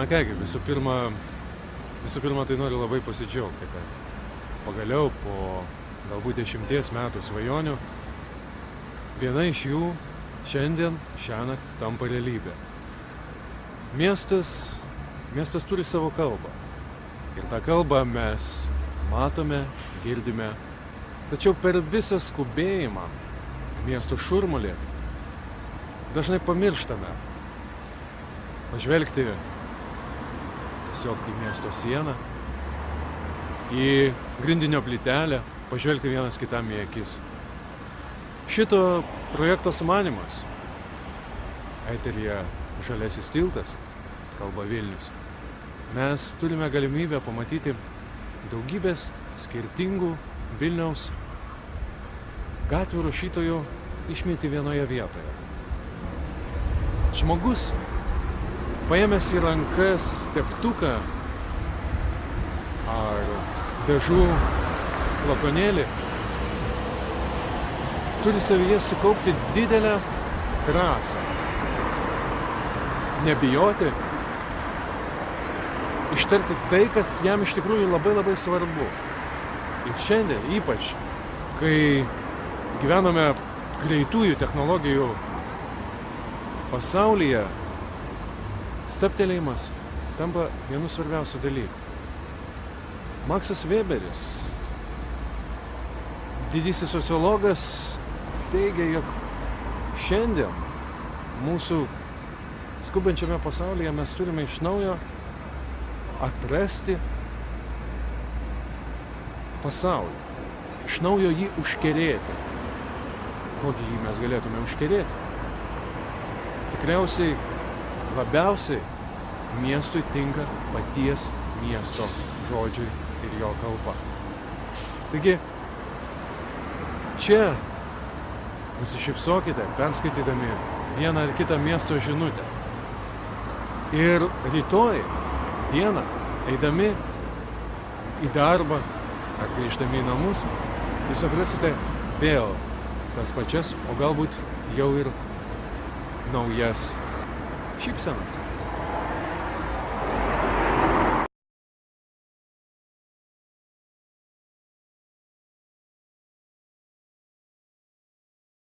Na kągi, visų pirma, tai noriu labai pasidžiaugti, kad pagaliau po galbūt 10 metų svajonių viena iš jų šiąnakt tampa realybė. Miestas turi savo kalbą. Ir tą kalbą mes matome, girdime. Tačiau per visą skubėjimą, miesto šurmulį, dažnai pamirštame pažvelgti tiesiog į miesto sieną, į grindinio plytelę, pažvelgti vienas kitam į akis. Šito projekto sumanymas, eteryje Žaliasis tiltas, kalba Vilnius, mes turime galimybę pamatyti daugybės skirtingų Vilniaus gatvių rašytojų išmėti vienoje vietoje. Žmogus, paėmęs į rankas teptuką ar dažų flakonėlį, turi savyje sukaupti didelę drąsą, nebijoti, ištarti tai, kas jam iš tikrųjų labai labai svarbu. Ir šiandien, ypač, kai gyvename greitųjų technologijų pasaulyje, stabtelėjimas tampa vienu svarbiausių dalykų. Maksas Weberis, didysis sociologas, teigia, jog šiandien mūsų skubančiame pasaulyje mes turime iš naujo atrasti pasaulį, iš naujo jį užkerėti. Kokį jį mes galėtume užkerėti? Tikriausiai labiausiai miestui tinka paties miesto žodžiai ir jo kalba. Taigi, čia nusišypsokite, perskaitydami vieną ar kitą miesto žinutę. Ir rytoj dieną, eidami į darbą ar grįžtami į namus, jūs atrasite vėl tas pačias, o galbūt jau ir naujas šypsenas.